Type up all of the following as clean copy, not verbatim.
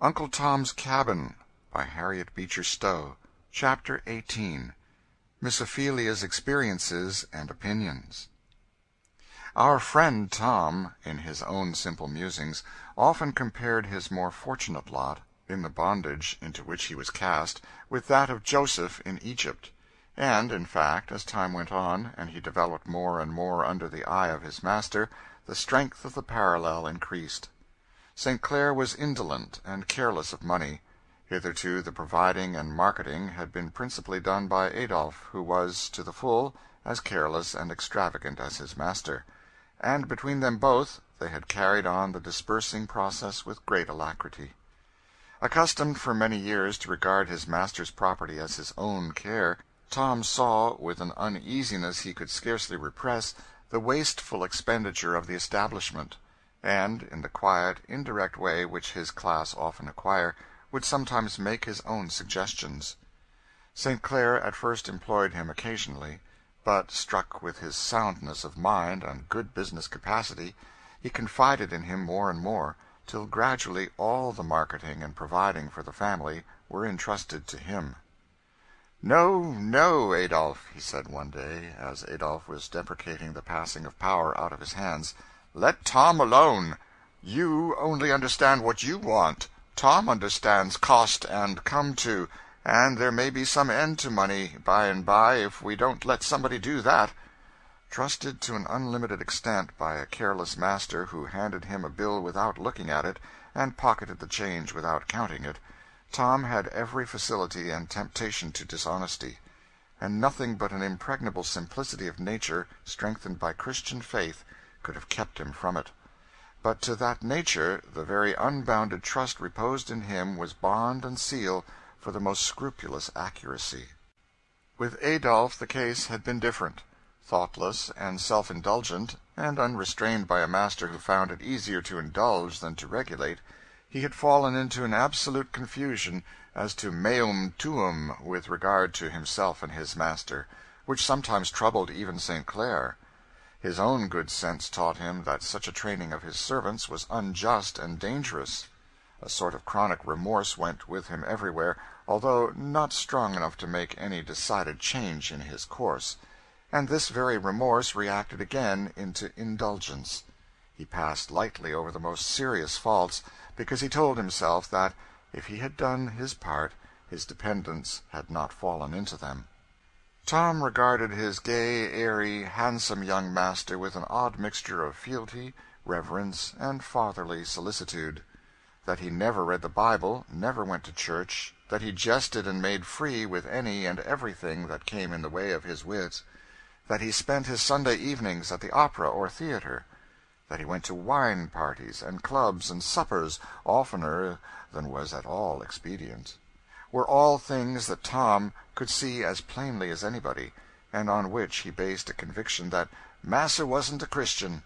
Uncle Tom's Cabin, by Harriet Beecher Stowe. Chapter 18. Miss Ophelia's Experiences and Opinions. Our friend Tom, in his own simple musings, often compared his more fortunate lot, in the bondage into which he was cast, with that of Joseph in Egypt; and, in fact, as time went on, and he developed more and more under the eye of his master, the strength of the parallel increased. St. Clair was indolent and careless of money. Hitherto the providing and marketing had been principally done by Adolphe, who was, to the full, as careless and extravagant as his master; and between them both they had carried on the disbursing process with great alacrity. Accustomed for many years to regard his master's property as his own care, Tom saw, with an uneasiness he could scarcely repress, the wasteful expenditure of the establishment, and, in the quiet, indirect way which his class often acquire, would sometimes make his own suggestions. St. Clair at first employed him occasionally, but, struck with his soundness of mind and good business capacity, he confided in him more and more, till gradually all the marketing and providing for the family were entrusted to him. "No, no, Adolphe," he said one day, as Adolphe was deprecating the passing of power out of his hands, "let Tom alone. You only understand what you want. Tom understands cost and come to, and there may be some end to money by and by if we don't let somebody do that." Trusted to an unlimited extent by a careless master who handed him a bill without looking at it, and pocketed the change without counting it, Tom had every facility and temptation to dishonesty, and nothing but an impregnable simplicity of nature, strengthened by Christian faith, could have kept him from it. But to that nature the very unbounded trust reposed in him was bond and seal for the most scrupulous accuracy. With Adolphe the case had been different. Thoughtless and self-indulgent, and unrestrained by a master who found it easier to indulge than to regulate, he had fallen into an absolute confusion as to meum tuum with regard to himself and his master, which sometimes troubled even St. Clair. His own good sense taught him that such a training of his servants was unjust and dangerous. A sort of chronic remorse went with him everywhere, although not strong enough to make any decided change in his course; and this very remorse reacted again into indulgence. He passed lightly over the most serious faults, because he told himself that, if he had done his part, his dependents had not fallen into them. Tom regarded his gay, airy, handsome young master with an odd mixture of fealty, reverence, and fatherly solicitude. That he never read the Bible, never went to church, that he jested and made free with any and everything that came in the way of his wit, that he spent his Sunday evenings at the opera or theater, that he went to wine parties and clubs and suppers oftener than was at all expedient, were all things that Tom could see as plainly as anybody, and on which he based a conviction that "Massa wasn't a Christian,"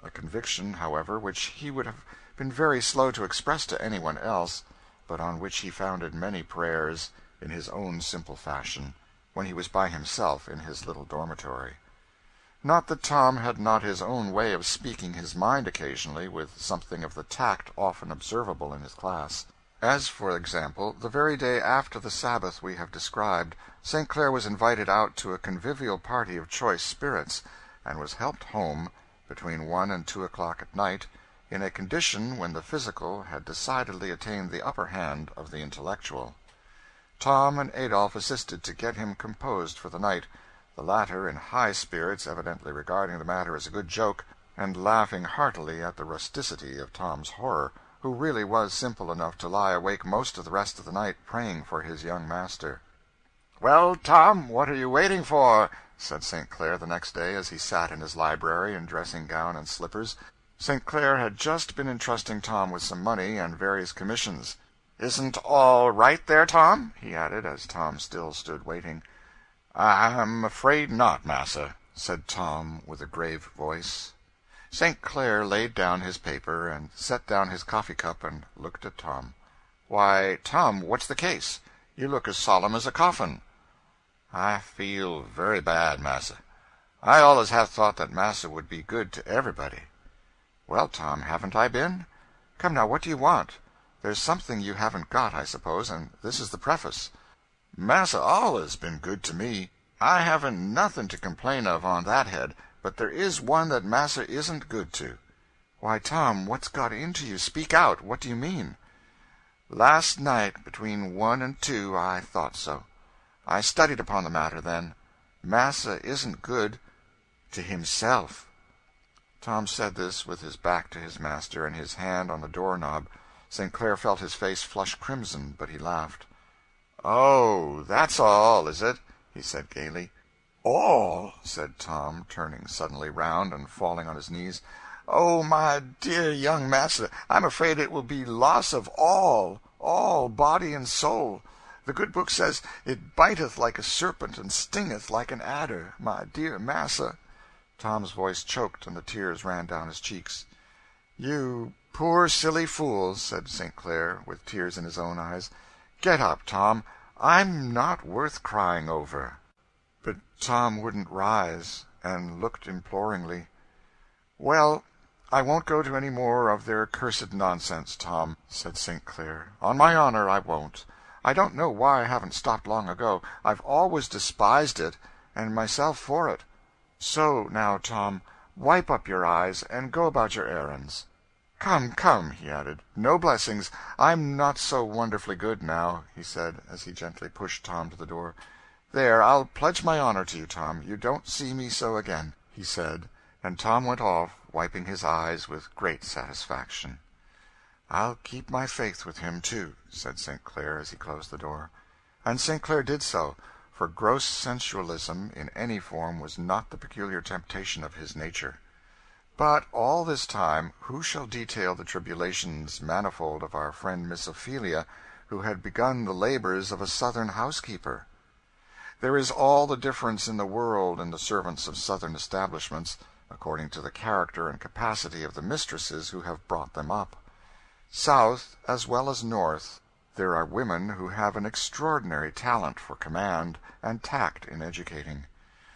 a conviction, however, which he would have been very slow to express to anyone else, but on which he founded many prayers, in his own simple fashion, when he was by himself in his little dormitory. Not that Tom had not his own way of speaking his mind occasionally, with something of the tact often observable in his class. As, for example, the very day after the Sabbath we have described, St. Clair was invited out to a convivial party of choice spirits, and was helped home, between 1 and 2 o'clock at night, in a condition when the physical had decidedly attained the upper hand of the intellectual. Tom and Adolphe assisted to get him composed for the night, the latter in high spirits, evidently regarding the matter as a good joke, and laughing heartily at the rusticity of Tom's horror, who really was simple enough to lie awake most of the rest of the night praying for his young master. "Well, Tom, what are you waiting for?" said St. Clair the next day, as he sat in his library in dressing-gown and slippers. St. Clair had just been entrusting Tom with some money and various commissions. "Isn't all right there, Tom?" he added, as Tom still stood waiting. "I'm afraid not, massa," said Tom, with a grave voice. St. Clair laid down his paper, and set down his coffee-cup, and looked at Tom. "Why, Tom, what's the case? You look as solemn as a coffin." "I feel very bad, massa. I allus have thought that massa would be good to everybody." "Well, Tom, haven't I been? Come now, what do you want?" There's something you haven't got, I suppose, and this is the preface. Massa allus been good to me. I haven't nothing to complain of on that head, but there is one that Massa isn't good to. Why, Tom, what's got into you? Speak out. What do you mean? Last night, between 1 and 2, I thought so. I studied upon the matter then. Massa isn't good to himself. Tom said this with his back to his master and his hand on the door-knob. St. Clair felt his face flush crimson, but he laughed. "Oh, that's all, is it?" he said gaily. "All?" said Tom, turning suddenly round and falling on his knees. "Oh, my dear young master, I'm afraid it will be loss of all body and soul. The good book says, 'It biteth like a serpent and stingeth like an adder,' my dear massa." Tom's voice choked, and the tears ran down his cheeks. "You poor silly fool," said St. Clair, with tears in his own eyes. "Get up, Tom. I'm not worth crying over." But Tom wouldn't rise, and looked imploringly. "Well, I won't go to any more of their cursed nonsense, Tom," said St. Clair. "On my honor, I won't. I don't know why I haven't stopped long ago. I've always despised it, and myself for it. So, now, Tom, wipe up your eyes, and go about your errands. Come, come," he added, "no blessings. I'm not so wonderfully good now," he said, as he gently pushed Tom to the door. "There, I'll pledge my honor to you, Tom, you don't see me so again," he said, and Tom went off, wiping his eyes with great satisfaction. "I'll keep my faith with him, too," said St. Clair as he closed the door. And St. Clair did so, for gross sensualism in any form was not the peculiar temptation of his nature. But all this time who shall detail the tribulations manifold of our friend Miss Ophelia, who had begun the labors of a Southern housekeeper? There is all the difference in the world in the servants of Southern establishments, according to the character and capacity of the mistresses who have brought them up. South, as well as North, there are women who have an extraordinary talent for command and tact in educating.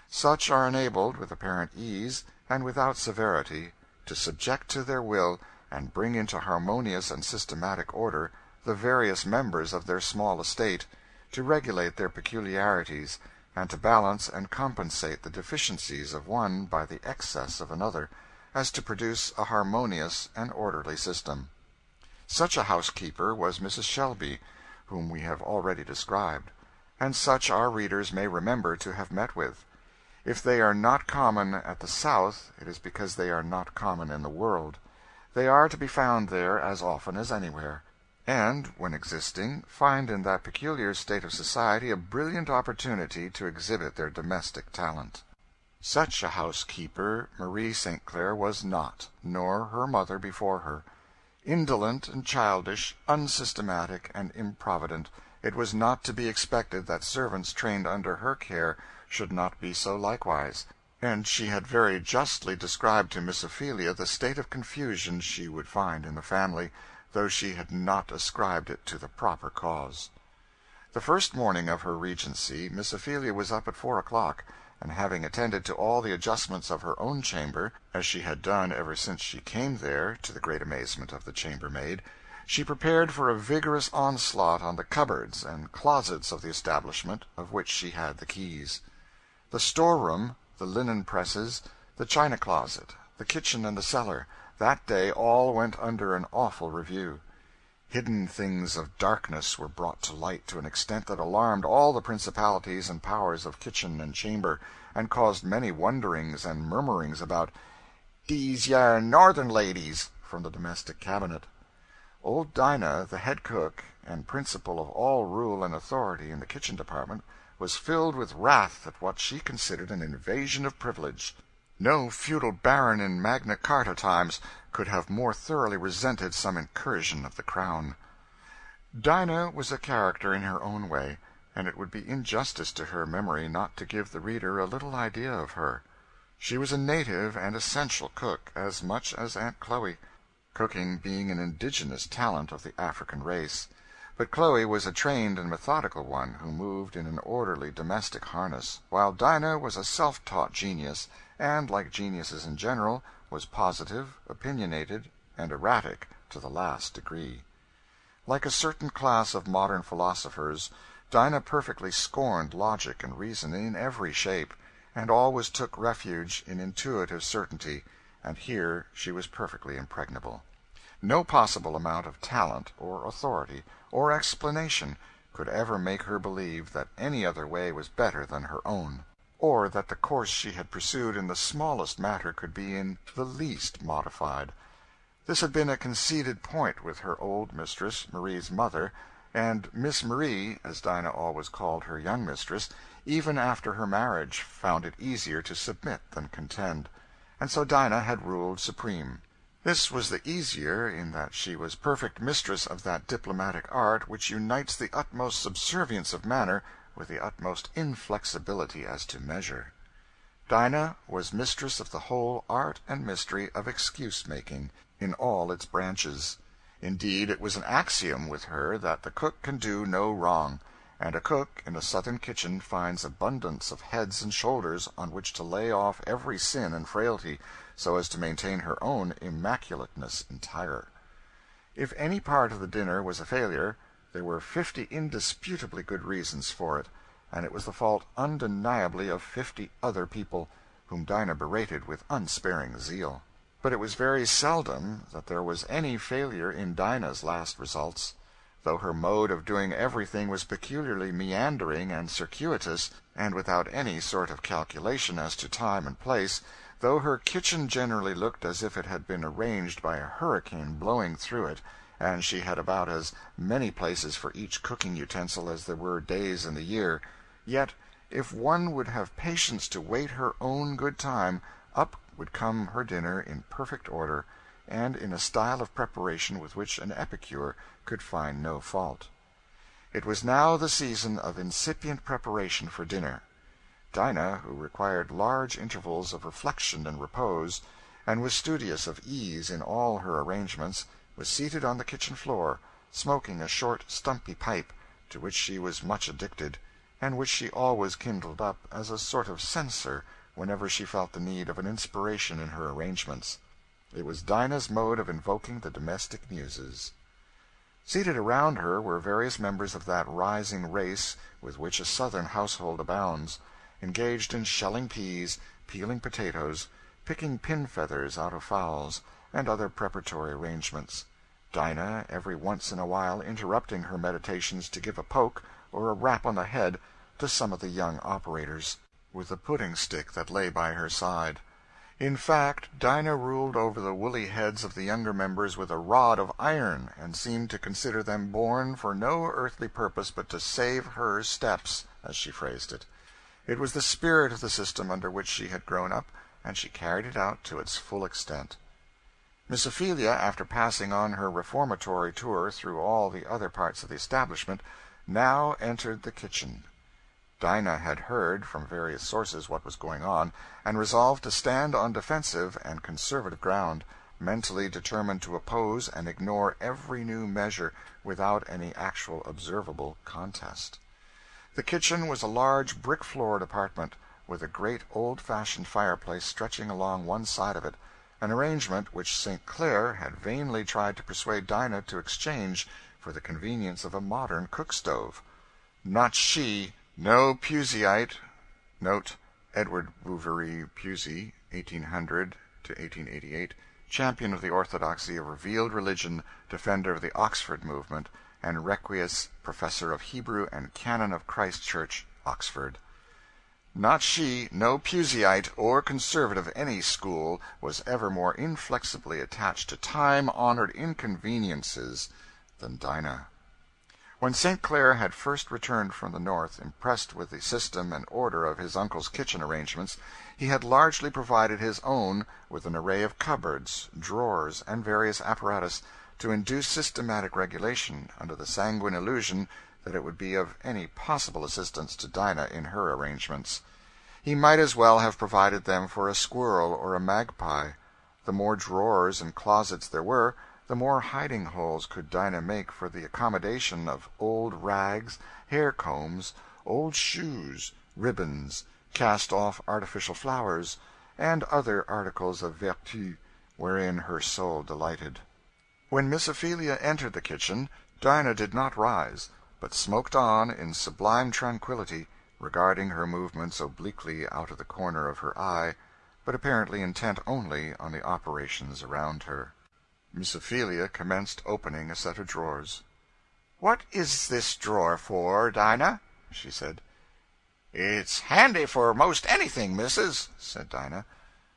Such are enabled, with apparent ease, and without severity, to subject to their will, and bring into harmonious and systematic order, the various members of their small estate, to regulate their peculiarities, and to balance and compensate the deficiencies of one by the excess of another, as to produce a harmonious and orderly system. Such a housekeeper was Mrs. Shelby, whom we have already described, and such our readers may remember to have met with. If they are not common at the South, it is because they are not common in the world. They are to be found there as often as anywhere, and, when existing, find in that peculiar state of society a brilliant opportunity to exhibit their domestic talent. Such a housekeeper Marie St. Clair was not, nor her mother before her. Indolent and childish, unsystematic and improvident, it was not to be expected that servants trained under her care should not be so likewise, and she had very justly described to Miss Ophelia the state of confusion she would find in the family, though she had not ascribed it to the proper cause. The first morning of her regency Miss Ophelia was up at 4 o'clock, and having attended to all the adjustments of her own chamber, as she had done ever since she came there, to the great amazement of the chambermaid, she prepared for a vigorous onslaught on the cupboards and closets of the establishment, of which she had the keys. The storeroom, the linen presses, the china closet, the kitchen and the cellar, that day all went under an awful review. Hidden things of darkness were brought to light to an extent that alarmed all the principalities and powers of kitchen and chamber, and caused many wonderings and murmurings about "dese yere northern ladies" from the domestic cabinet. Old Dinah, the head cook, and principal of all rule and authority in the kitchen department, was filled with wrath at what she considered an invasion of privilege. No feudal baron in Magna Carta times could have more thoroughly resented some incursion of the crown. Dinah was a character in her own way, and it would be injustice to her memory not to give the reader a little idea of her. She was a native and essential cook, as much as Aunt Chloe, cooking being an indigenous talent of the African race. But Chloe was a trained and methodical one, who moved in an orderly domestic harness, while Dinah was a self-taught genius, and, like geniuses in general, was positive, opinionated, and erratic to the last degree. Like a certain class of modern philosophers, Dinah perfectly scorned logic and reason in every shape, and always took refuge in intuitive certainty, and here she was perfectly impregnable. No possible amount of talent, or authority, or explanation could ever make her believe that any other way was better than her own, or that the course she had pursued in the smallest matter could be in the least modified. This had been a conceded point with her old mistress, Marie's mother, and Miss Marie, as Dinah always called her young mistress, even after her marriage found it easier to submit than contend, and so Dinah had ruled supreme. This was the easier in that she was perfect mistress of that diplomatic art which unites the utmost subservience of manner with the utmost inflexibility as to measure. Dinah was mistress of the whole art and mystery of excuse-making, in all its branches. Indeed, it was an axiom with her that the cook can do no wrong, and a cook in a Southern kitchen finds abundance of heads and shoulders on which to lay off every sin and frailty, so as to maintain her own immaculateness entire. If any part of the dinner was a failure, there were 50 indisputably good reasons for it, and it was the fault undeniably of 50 other people, whom Dinah berated with unsparing zeal. But it was very seldom that there was any failure in Dinah's last results. Though her mode of doing everything was peculiarly meandering and circuitous, and without any sort of calculation as to time and place, though her kitchen generally looked as if it had been arranged by a hurricane blowing through it, and she had about as many places for each cooking utensil as there were days in the year, yet, if one would have patience to wait her own good time, up would come her dinner in perfect order, and in a style of preparation with which an epicure could find no fault. It was now the season of incipient preparation for dinner. Dinah, who required large intervals of reflection and repose, and was studious of ease in all her arrangements, was seated on the kitchen floor, smoking a short stumpy pipe, to which she was much addicted, and which she always kindled up as a sort of censer whenever she felt the need of an inspiration in her arrangements. It was Dinah's mode of invoking the domestic muses. Seated around her were various members of that rising race with which a Southern household abounds, engaged in shelling peas, peeling potatoes, picking pin-feathers out of fowls, and other preparatory arrangements, Dinah every once in a while interrupting her meditations to give a poke or a rap on the head to some of the young operators, with the pudding-stick that lay by her side. In fact, Dinah ruled over the woolly heads of the younger members with a rod of iron, and seemed to consider them born for no earthly purpose but to save her steps, as she phrased it. It was the spirit of the system under which she had grown up, and she carried it out to its full extent. Miss Ophelia, after passing on her reformatory tour through all the other parts of the establishment, now entered the kitchen. Dinah had heard, from various sources, what was going on, and resolved to stand on defensive and conservative ground, mentally determined to oppose and ignore every new measure without any actual observable contest. The kitchen was a large brick-floored apartment, with a great old-fashioned fireplace stretching along one side of it, an arrangement which St. Clair had vainly tried to persuade Dinah to exchange for the convenience of a modern cook-stove. Not she, no Puseyite. Note, Edward Bouverie Pusey, 1800 to 1888, champion of the orthodoxy of revealed religion, defender of the Oxford movement, and Requiescat professor of Hebrew and Canon of Christ Church, Oxford. Not she, no Puseyite or conservative of any school, was ever more inflexibly attached to time-honored inconveniences than Dinah. When St. Clair had first returned from the North, impressed with the system and order of his uncle's kitchen arrangements, he had largely provided his own with an array of cupboards, drawers, and various apparatus to induce systematic regulation, under the sanguine illusion that it would be of any possible assistance to Dinah in her arrangements. He might as well have provided them for a squirrel or a magpie. The more drawers and closets there were, the more hiding-holes could Dinah make for the accommodation of old rags, hair-combs, old shoes, ribbons, cast-off artificial flowers, and other articles of vertu wherein her soul delighted. When Miss Ophelia entered the kitchen, Dinah did not rise, but smoked on in sublime tranquillity, regarding her movements obliquely out of the corner of her eye, but apparently intent only on the operations around her. Miss Ophelia commenced opening a set of drawers. "What is this drawer for, Dinah?" she said. "It's handy for most anything, missus," said Dinah.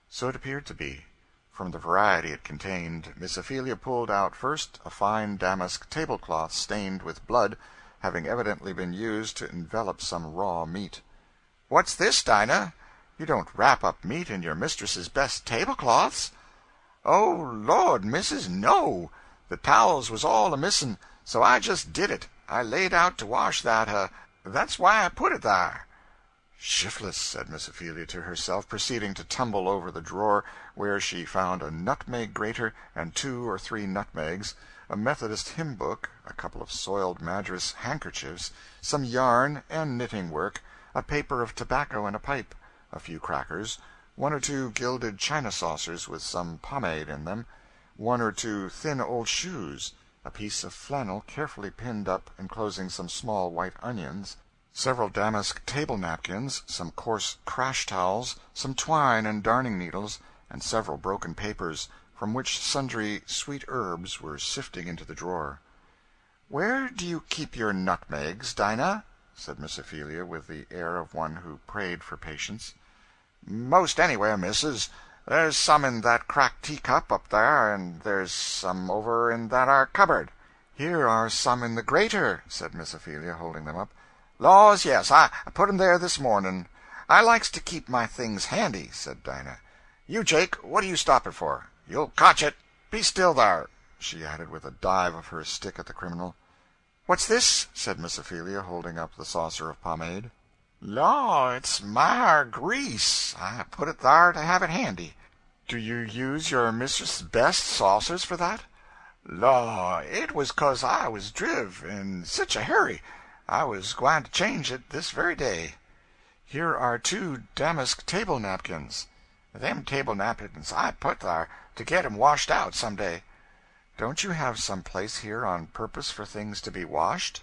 So it appeared to be. From the variety it contained, Miss Ophelia pulled out first a fine damask tablecloth stained with blood, having evidently been used to envelop some raw meat. "What's this, Dinah? You don't wrap up meat in your mistress's best tablecloths?" "Oh, Lord, missus, no! The towels was all a-missing, so I just did it. I laid out to wash that's why I put it there." "Shiftless," said Miss Ophelia to herself, proceeding to tumble over the drawer, where she found a nutmeg grater and 2 or 3 nutmegs, a Methodist hymn book, a couple of soiled Madras handkerchiefs, some yarn and knitting work, a paper of tobacco and a pipe, a few crackers, 1 or 2 gilded china saucers with some pomade in them, 1 or 2 thin old shoes, a piece of flannel carefully pinned up enclosing some small white onions, several damask table napkins, some coarse crash towels, some twine and darning needles, and several broken papers, from which sundry sweet herbs were sifting into the drawer. "Where do you keep your nutmegs, Dinah?" said Miss Ophelia, with the air of one who prayed for patience. "Most anywhere, missus. There's some in that cracked teacup up there, and there's some over in that ar cupboard." "Here are some in the grater," said Miss Ophelia, holding them up. "Laws, yes, I put 'em there this morning. I likes to keep my things handy," said Dinah. "You, Jake, what are you stopping for? You'll cotch it. Be still there," she added, with a dive of her stick at the criminal. "What's this?" said Miss Ophelia, holding up the saucer of pomade. "Law, it's my grease. I put it there to have it handy." "Do you use your mistress's best saucers for that?" "Law, it was 'cause I was driv in sich a hurry. I was gwine to change it this very day." "Here are 2 damask table napkins." "Them table napkins I put there to get 'em washed out some day." "Don't you have some place here on purpose for things to be washed?"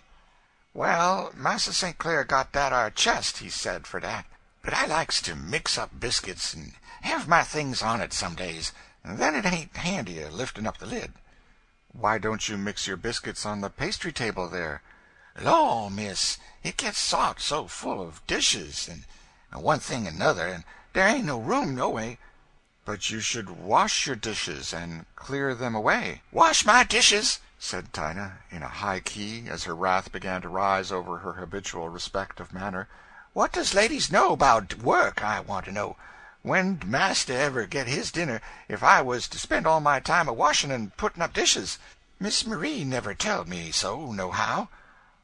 "Well, Massa St. Clair got dat ar chest, he said, for dat. But I likes to mix up biscuits and have my things on it some days, and then it ain't handy a lifting up the lid." "Why don't you mix your biscuits on the pastry table there?" "Law, miss, it gets sot so full of dishes, and one thing and another, and there ain't no room no way." "But you should wash your dishes and clear them away." "Wash my dishes!" said Dinah, in a high key, as her wrath began to rise over her habitual respect of manner. "What does ladies know about work, I want to know? When'd master ever get his dinner if I was to spend all my time a-washing and putting up dishes? Miss Marie never telled me so, nohow."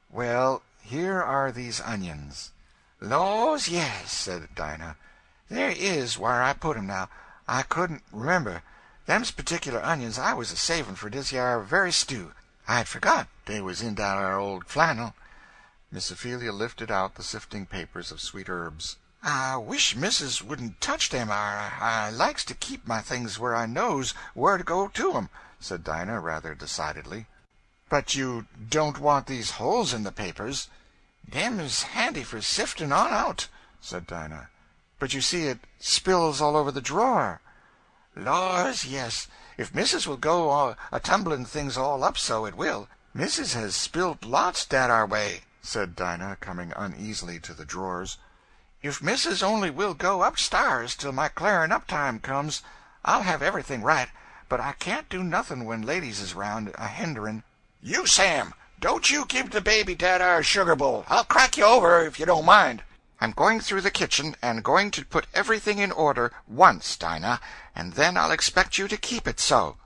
"Well, here are these onions." "Laws, yes," said Dinah. "There is where I put 'em now. I couldn't remember. Them's particular onions I was a-savin' for dis yar very stew. I'd forgot dey was in dat ar old flannel." Miss Ophelia lifted out the sifting papers of sweet herbs. "I wish missus wouldn't touch them. I likes to keep my things where I knows where to go to 'em," said Dinah, rather decidedly. "But you don't want these holes in the papers?" "Them's handy for sifting on out," said Dinah. "But you see it spills all over the drawer." "Laws, yes. If missus will go a-tumbling things all up so, it will. Missus has spilt lots dat ar way," said Dinah, coming uneasily to the drawers. "If missus only will go upstairs till my clarin' up time comes, I'll have everything right, but I can't do nothing when ladies is round a-hinderin'." "You, Sam, don't you give the baby dat ar sugar bowl. I'll crack you over if you don't mind." "I'm going through the kitchen, and going to put everything in order once, Dinah, and then I'll expect you to keep it so."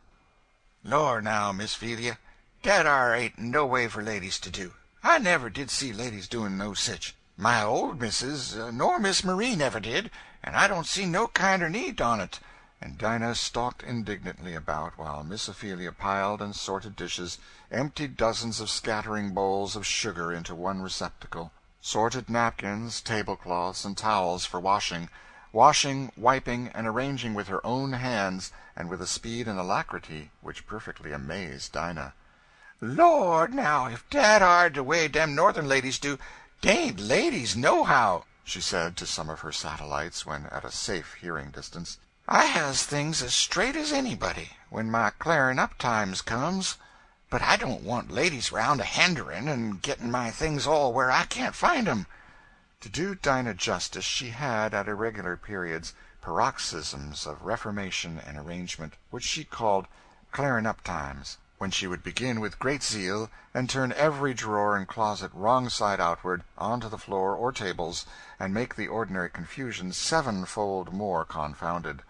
"Lor, now, Miss Phelia, dat ar ain't no way for ladies to do. I never did see ladies doing no sich. My old missus nor Miss Marie never did, and I don't see no kinder need on't." And Dinah stalked indignantly about, while Miss Ophelia piled and sorted dishes, emptied dozens of scattering bowls of sugar into one receptacle, sorted napkins, tablecloths, and towels for washing, washing, wiping, and arranging with her own hands, and with a speed and alacrity which perfectly amazed Dinah. "Lord, now, if dat are de way dem Northern ladies do, dey ain't ladies nohow," she said to some of her satellites when at a safe hearing distance. "I has things as straight as anybody, when my clarin' up times comes, but I don't want ladies round a henderin' and getting my things all where I can't find 'em." To do Dinah justice, she had, at irregular periods, paroxysms of reformation and arrangement, which she called "clarin' up times," when she would begin with great zeal, and turn every drawer and closet wrong side outward, onto the floor or tables, and make the ordinary confusion sevenfold more confounded.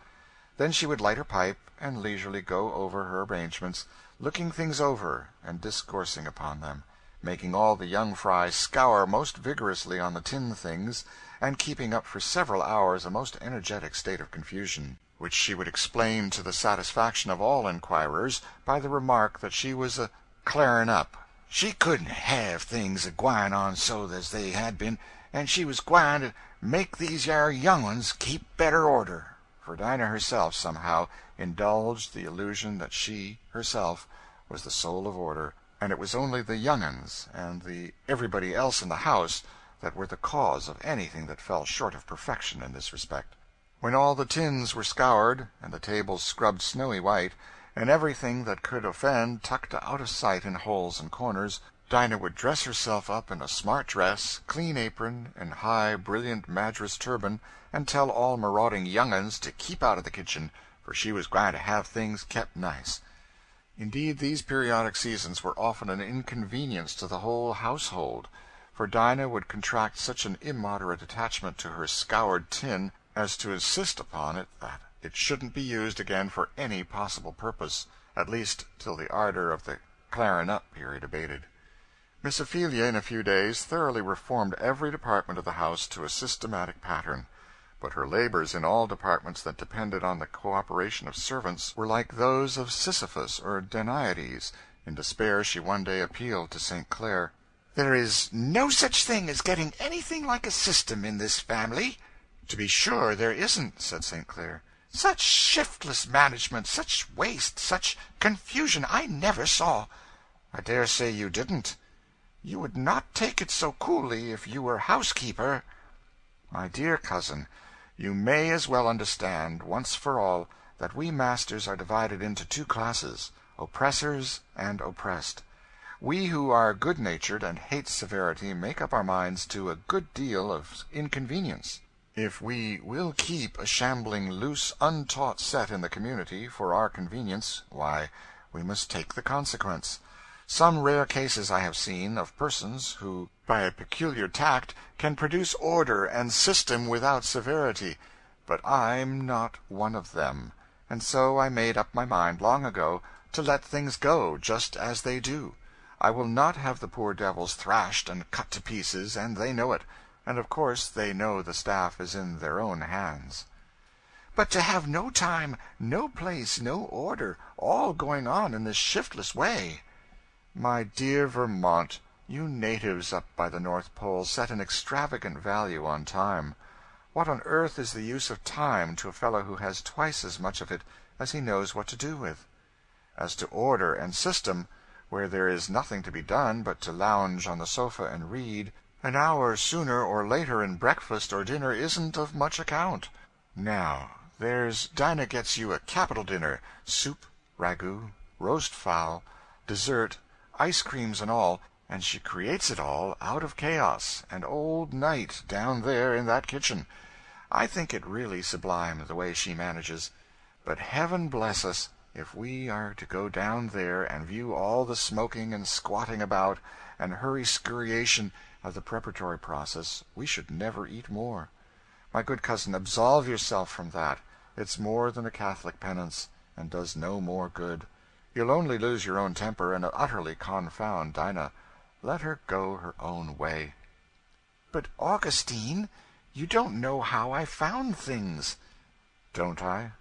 Then she would light her pipe, and leisurely go over her arrangements, looking things over and discoursing upon them, making all the young fry scour most vigorously on the tin things, and keeping up for several hours a most energetic state of confusion, which she would explain to the satisfaction of all inquirers by the remark that she was a "clarin' up." She couldn't have things a-gwine on so as they had been, and she was gwine to make these yare young ones keep better order. For Dinah herself, somehow, indulged the illusion that she, herself, was the soul of order, and it was only the young uns and the everybody else in the house that were the cause of anything that fell short of perfection in this respect. When all the tins were scoured, and the tables scrubbed snowy white, and everything that could offend tucked out of sight in holes and corners, Dinah would dress herself up in a smart dress, clean apron, and high, brilliant Madras turban, and tell all marauding young uns to keep out of the kitchen, for she was gwine to have things kept nice. Indeed, these periodic seasons were often an inconvenience to the whole household, for Dinah would contract such an immoderate attachment to her scoured tin as to insist upon it that it shouldn't be used again for any possible purpose, at least till the ardor of the "clarin' up" period abated. Miss Ophelia, in a few days, thoroughly reformed every department of the house to a systematic pattern, but her labors in all departments that depended on the cooperation of servants were like those of Sisyphus or Danaïdes. In despair she one day appealed to St. Clair. "There is no such thing as getting anything like a system in this family." "To be sure there isn't," said St. Clair. "Such shiftless management, such waste, such confusion, I never saw." "I dare say you didn't." "You would not take it so coolly if you were housekeeper." "My dear cousin, you may as well understand, once for all, that we masters are divided into two classes, oppressors and oppressed. We who are good-natured and hate severity make up our minds to a good deal of inconvenience. If we will keep a shambling, loose, untaught set in the community for our convenience, why, we must take the consequence. Some rare cases I have seen, of persons who, by a peculiar tact, can produce order and system without severity, but I'm not one of them, and so I made up my mind long ago to let things go just as they do. I will not have the poor devils thrashed and cut to pieces, and they know it, and of course they know the staff is in their own hands." "But to have no time, no place, no order, all going on in this shiftless way." "My dear Vermont, you natives up by the North Pole set an extravagant value on time. What on earth is the use of time to a fellow who has twice as much of it as he knows what to do with? As to order and system, where there is nothing to be done but to lounge on the sofa and read, an hour sooner or later in breakfast or dinner isn't of much account. Now, there's Dinah gets you a capital dinner, soup, ragout, roast fowl, dessert, ice creams and all, and she creates it all out of chaos and old night down there in that kitchen. I think it really sublime, the way she manages. But heaven bless us, if we are to go down there and view all the smoking and squatting about, and hurry-scurriation of the preparatory process, we should never eat more. My good cousin, absolve yourself from that. It's more than a Catholic penance, and does no more good. You'll only lose your own temper and utterly confound Dinah. Let her go her own way." "But, Augustine, you don't know how I found things." "Don't I?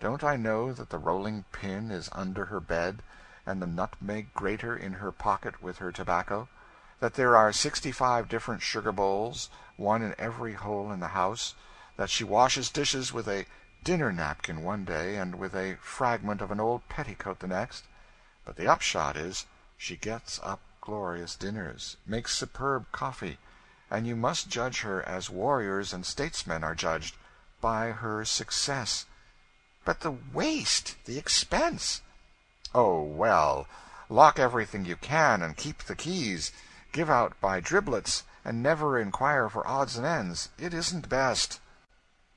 Don't I know that the rolling pin is under her bed, and the nutmeg grater in her pocket with her tobacco? That there are 65 different sugar bowls, one in every hole in the house? that she washes dishes with a dinner napkin one day and with a fragment of an old petticoat the next. But the upshot is, she gets up glorious dinners, makes superb coffee, and you must judge her as warriors and statesmen are judged, by her success. But the waste, the expense. Oh, well, lock everything you can and keep the keys. Give out by driblets, and never inquire for odds and ends. It isn't best.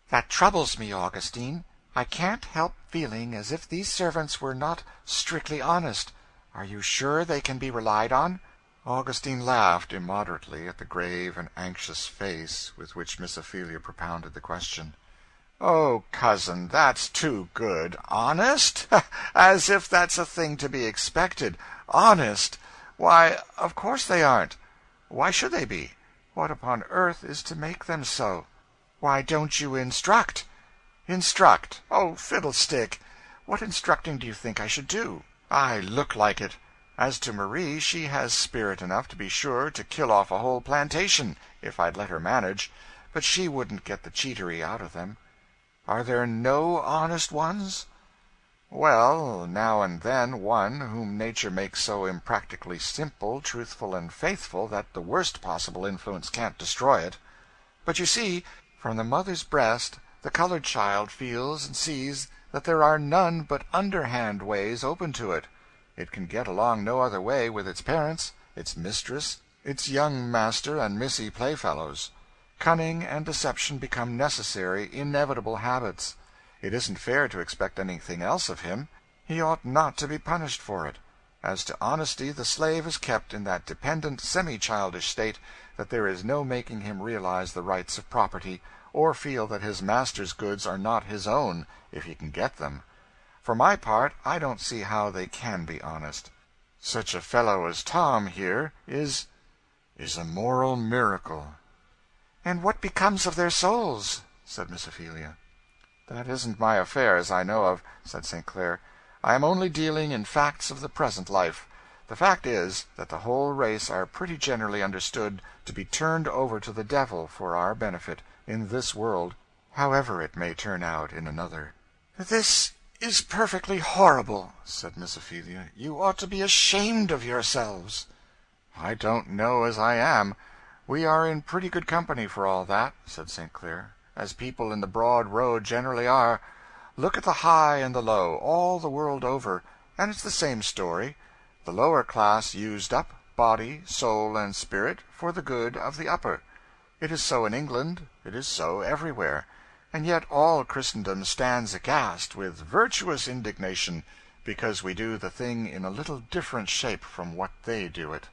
That troubles me, Augustine. I can't help feeling as if these servants were not strictly honest. Are you sure they can be relied on? Augustine laughed immoderately at the grave and anxious face with which Miss Ophelia propounded the question. "Oh, cousin, that's too good. Honest? As if that's a thing to be expected. Honest? Why, of course they aren't. Why should they be? What upon earth is to make them so? Why don't you instruct?" "Instruct? Oh, fiddlestick! What instructing do you think I should do? I look like it. As to Marie, she has spirit enough, to be sure, to kill off a whole plantation, if I'd let her manage, but she wouldn't get the cheatery out of them. Are there no honest ones?" "Well, now and then one whom nature makes so impractically simple, truthful, and faithful that the worst possible influence can't destroy it. But you see, from the mother's breast the colored child feels and sees that there are none but underhand ways open to it. It can get along no other way with its parents, its mistress, its young master and missy playfellows. Cunning and deception become necessary, inevitable habits. It isn't fair to expect anything else of him. He ought not to be punished for it. As to honesty, the slave is kept in that dependent, semi-childish state that there is no making him realize the rights of property, or feel that his master's goods are not his own, if he can get them. For my part, I don't see how they can be honest. Such a fellow as Tom here is a moral miracle." "And what becomes of their souls?" said Miss Ophelia. "That isn't my affair, as I know of," said St. Clair. "I am only dealing in facts of the present life. The fact is, that the whole race are pretty generally understood to be turned over to the devil for our benefit, in this world, however it may turn out in another." "This is perfectly horrible," said Miss Ophelia. "You ought to be ashamed of yourselves." "I don't know as I am. We are in pretty good company for all that," said St. Clair, "as people in the broad road generally are. Look at the high and the low, all the world over, and it's the same story. The lower class used up, body, soul, and spirit, for the good of the upper. It is so in England, it is so everywhere, and yet all Christendom stands aghast, with virtuous indignation, because we do the thing in a little different shape from what they do it."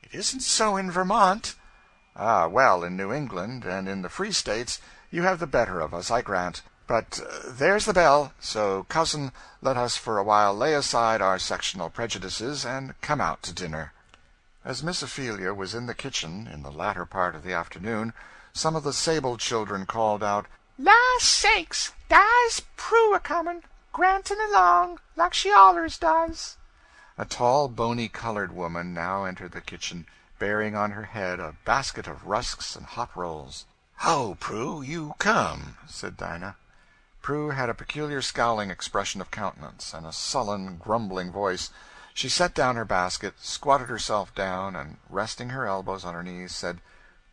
"It isn't so in Vermont." "Ah, well, in New England and in the Free States you have the better of us, I grant. But there's the bell, so, cousin, let us for a while lay aside our sectional prejudices and come out to dinner." As Miss Ophelia was in the kitchen, in the latter part of the afternoon, some of the Sable children called out, "La sakes, dar's Prue a-comin', grantin' along, like she allers does." A tall, bony colored woman now entered the kitchen, bearing on her head a basket of rusks and hot rolls. "Ho, Prue, you come," said Dinah. Prue had a peculiar scowling expression of countenance, and a sullen, grumbling voice. She set down her basket, squatted herself down, and, resting her elbows on her knees, said,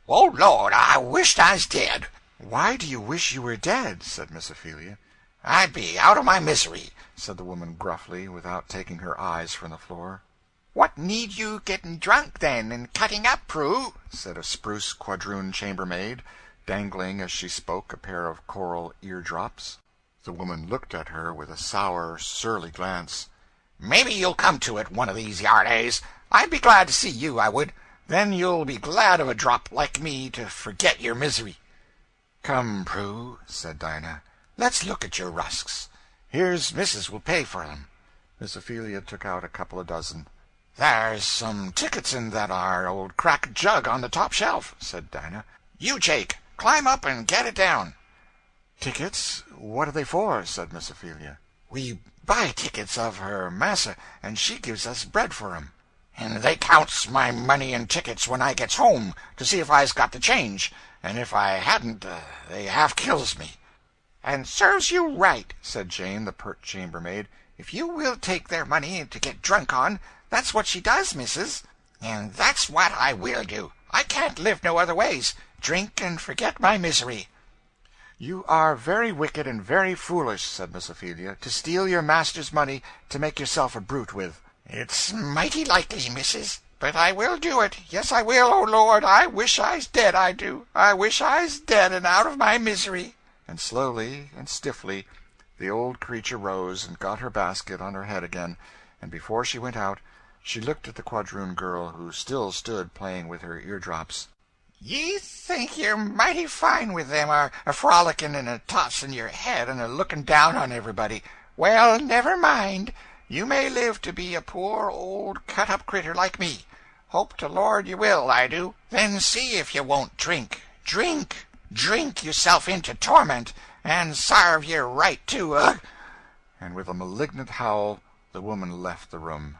"Oh, Lord, I wisht I's dead." "Why do you wish you were dead?" said Miss Ophelia. "I'd be out of my misery," said the woman gruffly, without taking her eyes from the floor. "What need you getting drunk, then, and cutting up, Prue?" said a spruce quadroon chambermaid, dangling as she spoke a pair of coral eardrops. The woman looked at her with a sour, surly glance. "Maybe you'll come to it one of these yardays. I'd be glad to see you, I would. Then you'll be glad of a drop like me to forget your misery." "Come, Prue," said Dinah. "Let's look at your rusks. Here's Missus will pay for them." Miss Ophelia took out a couple of dozen. "There's some tickets in that old cracked jug on the top shelf," said Dinah. "You, Jake, climb up and get it down." "Tickets? What are they for?" said Miss Ophelia. "We buy tickets of her massa, and she gives us bread for 'em." and they counts my money and tickets when I gets home to see if I's got the change, and if I hadn't, they half kills me." "And serves you right," said Jane, the pert chambermaid. "If you will take their money to get drunk on, that's what she does, missus." "And that's what I will do. I can't live no other ways. Drink and forget my misery." "You are very wicked and very foolish," said Miss Ophelia, "to steal your master's money to make yourself a brute with." "It's mighty likely, missus, but I will do it. Yes, I will. Oh, Lord, I wish I's dead, I do. I wish I's dead and out of my misery." And slowly and stiffly the old creature rose and got her basket on her head again, and before she went out she looked at the quadroon girl, who still stood playing with her eardrops. "Ye think you're mighty fine with them, a frolicking and a tossin' your head and a looking down on everybody. Well, never mind. You may live to be a poor old cut-up critter like me. Hope to Lord you will, I do. Then see if you won't drink. Drink yourself into torment, and sarve ye right, too, ugh!" And with a malignant howl the woman left the room.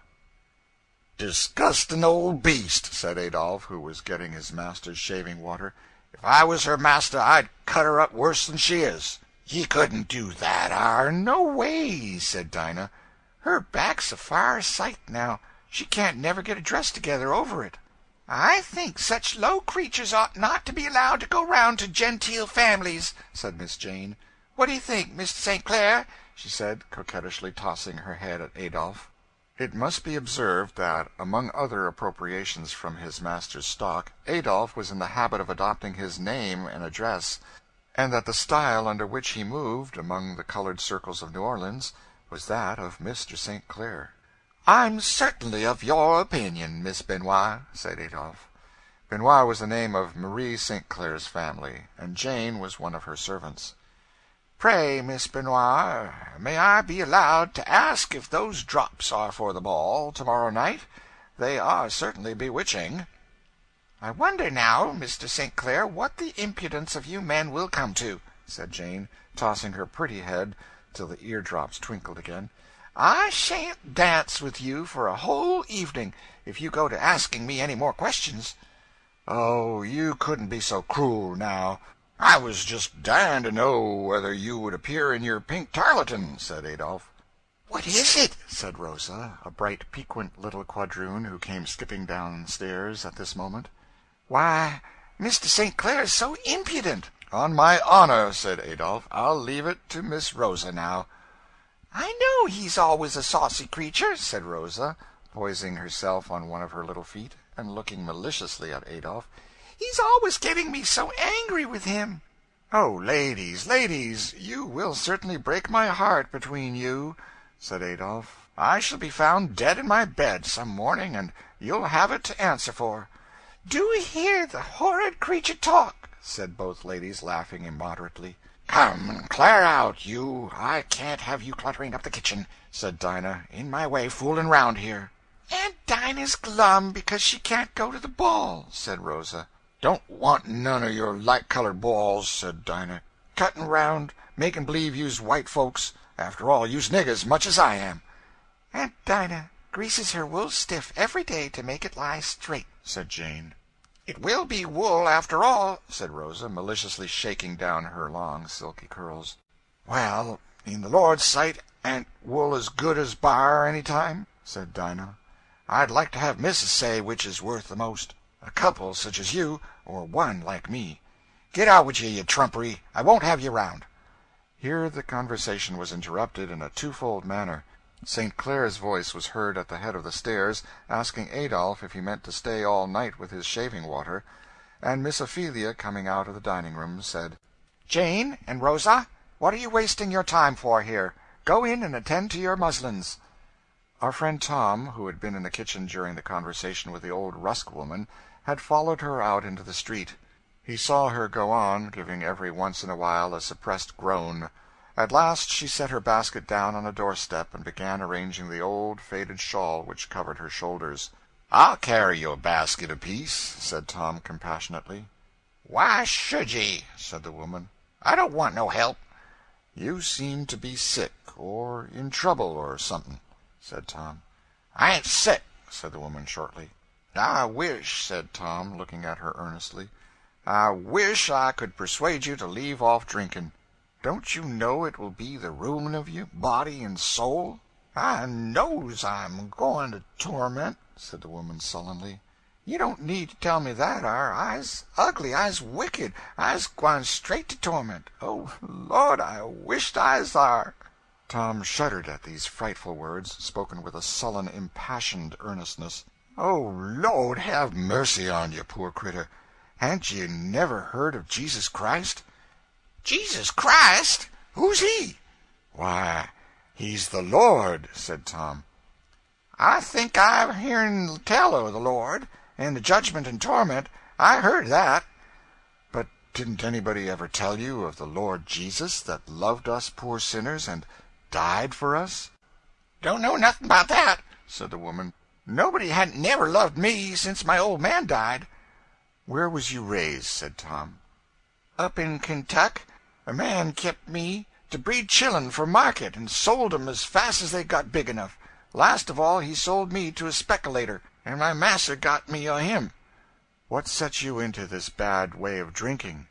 "Disgusting old beast," said Adolphe, who was getting his master's shaving water. "If I was her master, I'd cut her up worse than she is." "Ye couldn't do that, no way," said Dinah. "Her back's a far sight now. She can't never get a dress together over it." "I think such low creatures ought not to be allowed to go round to genteel families," said Miss Jane. "What do you think, Mr. St. Clair?" she said, coquettishly tossing her head at Adolphe. It must be observed that, among other appropriations from his master's stock, Adolphe was in the habit of adopting his name and address, and that the style under which he moved among the colored circles of New Orleans was that of Mr. St. Clair. "I'm certainly of your opinion, Miss Benoit," said Adolphe. Benoit was the name of Marie St. Clair's family, and Jane was one of her servants. "Pray, Miss Benoit, may I be allowed to ask if those drops are for the ball to-morrow night? They are certainly bewitching." "I wonder now, Mr. St. Clair, what the impudence of you men will come to," said Jane, tossing her pretty head till the eardrops twinkled again. "I shan't dance with you for a whole evening if you go to asking me any more questions." "Oh, you couldn't be so cruel, now. I was just dying to know whether you would appear in your pink tarletan," said Adolphe. "What is it?" said Rosa, a bright, piquant little quadroon who came skipping downstairs at this moment. "Why, Mr. St. Clair's so impudent." "On my honor," said Adolphe, "I'll leave it to Miss Rosa now." "I know he's always a saucy creature," said Rosa, poising herself on one of her little feet, and looking maliciously at Adolphe. "He's always getting me so angry with him." "Oh, ladies, you will certainly break my heart between you," said Adolphe. "I shall be found dead in my bed some morning, and you'll have it to answer for." "Do hear the horrid creature talk," said both ladies, laughing immoderately. "Come, clear out, you. I can't have you cluttering up the kitchen," said Dinah. "In my way, fooling round here." "Aunt Dinah's glum because she can't go to the ball," said Rosa. "Don't want none of your light-colored balls," said Dinah. "Cutting round, making believe you's white folks. After all, you's niggers, much as I am." "Aunt Dinah greases her wool stiff every day to make it lie straight," said Jane. "It will be wool, after all," said Rosa, maliciously shaking down her long silky curls. "Well, in the Lord's sight, ain't wool as good as bar any time?" said Dinah. "I'd like to have Missus say which is worth the most, a couple such as you, or one like me. Get out with you trumpery. I won't have you round." Here the conversation was interrupted in a twofold manner. St. Clair's voice was heard at the head of the stairs, asking Adolphe if he meant to stay all night with his shaving water, and Miss Ophelia, coming out of the dining-room, said, "Jane and Rosa, what are you wasting your time for here? Go in and attend to your muslins." Our friend Tom, who had been in the kitchen during the conversation with the old Rusk woman, had followed her out into the street. He saw her go on, giving every once in a while a suppressed groan. At last she set her basket down on a doorstep and began arranging the old faded shawl which covered her shoulders. "I'll carry your basket apiece," said Tom compassionately. "Why should ye?" said the woman. "I don't want no help." "You seem to be sick, or in trouble, or something," said Tom. "I ain't sick, said the woman shortly. "I wish," said Tom, looking at her earnestly, "I wish I could persuade you to leave off drinking. Don't you know it will be the ruin of you, body and soul?" "I knows I'm going to torment," said the woman sullenly. "You don't need to tell me that ar. I's ugly, I's wicked, I's gwine straight to torment. Oh, Lord, I wisht I's ar." Tom shuddered at these frightful words, spoken with a sullen, impassioned earnestness. "Oh, Lord, have mercy on you, poor critter. Ha'n't you never heard of Jesus Christ?" "Jesus Christ? Who's he?" "Why, he's the Lord," said Tom. "I think I've hearn tell o' the Lord, and the judgment and torment. I heard that." "But didn't anybody ever tell you of the Lord Jesus, that loved us poor sinners and died for us?" "Don't know nothing about that," said the woman. "Nobody hadn't never loved me since my old man died." "Where was you raised?" said Tom. "Up in Kentuck. A man kept me to breed chillun for market, and sold 'em as fast as they got big enough. Last of all he sold me to a speculator, and my master got me o' him." "What set you into this bad way of drinking?"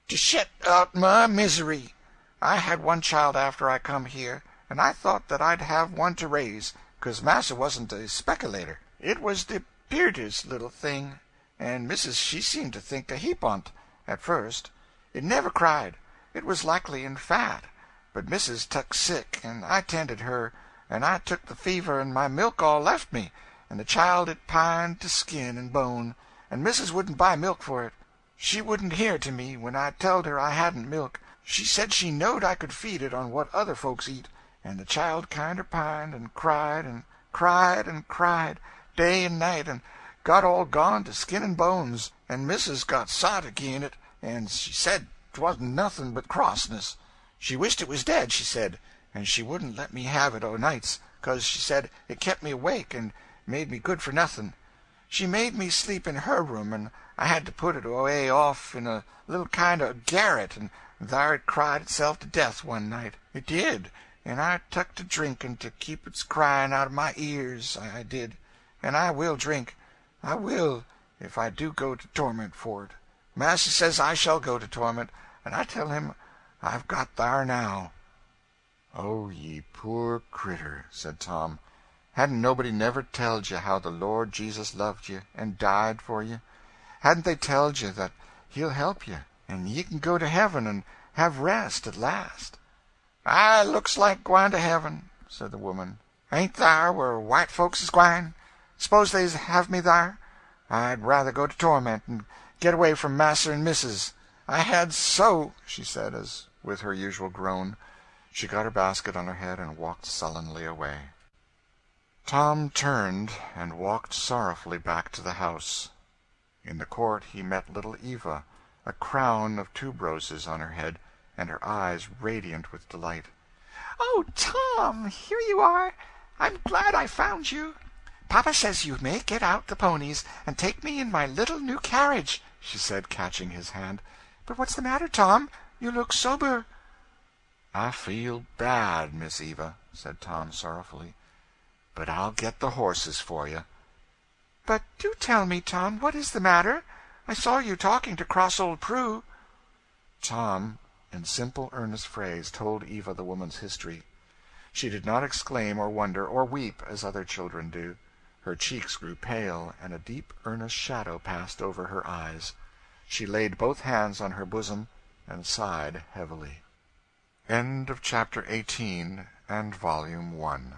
"To shet out my misery. I had one child after I come here, and I thought that I'd have one to raise, 'cause master wasn't a speculator. It was the peertest little thing, and missus she seemed to think a heap on't at first. It never cried. It was likely and fat. But missus tuck sick, and I tended her, and I took the fever, and my milk all left me, and the child it pined to skin and bone, and missus wouldn't buy milk for it. She wouldn't hear to me when I telled her I hadn't milk. She said she knowed I could feed it on what other folks eat, and the child kinder pined and cried and cried and cried, day and night, and got all gone to skin and bones, and missus got sot agin it, and she said 'twasn't nothing but crossness. She wished it was dead, she said, and she wouldn't let me have it o' nights, 'cause she said it kept me awake and made me good for nothing. She made me sleep in her room, and I had to put it away off in a little kind o' garret, and thar it cried itself to death one night. It did, and I tuck to drinking to keep its crying out of my ears, I did. And I will drink. I will, if I do go to torment for it. Master says I shall go to torment, and I tell him I've got thar now." "Oh, ye poor critter," said Tom. "Hadn't nobody never telled you how the Lord Jesus loved you, and died for you? Hadn't they telled you that he'll help you, and ye can go to heaven and have rest at last?" "I looks like gwine to heaven," said the woman. "Ain't thar where white folks is gwine? S'pose they's have me thar? I'd rather go to torment, and get away from master and missus. I had so," she said, as with her usual groan, she got her basket on her head and walked sullenly away. Tom turned and walked sorrowfully back to the house. In the court he met little Eva, a crown of tuberoses on her head, and her eyes radiant with delight. "Oh, Tom, here you are. I'm glad I found you. Papa says you may get out the ponies and take me in my little new carriage," she said, catching his hand. "But what's the matter, Tom? You look sober." "I feel bad, Miss Eva," said Tom sorrowfully, "but I'll get the horses for you." "But do tell me, Tom, what is the matter? I saw you talking to cross old Prue." Tom, in simple, earnest phrase, told Eva the woman's history. She did not exclaim or wonder or weep as other children do. Her cheeks grew pale, and a deep, earnest shadow passed over her eyes. She laid both hands on her bosom and sighed heavily. End of Chapter 18 and Volume 1.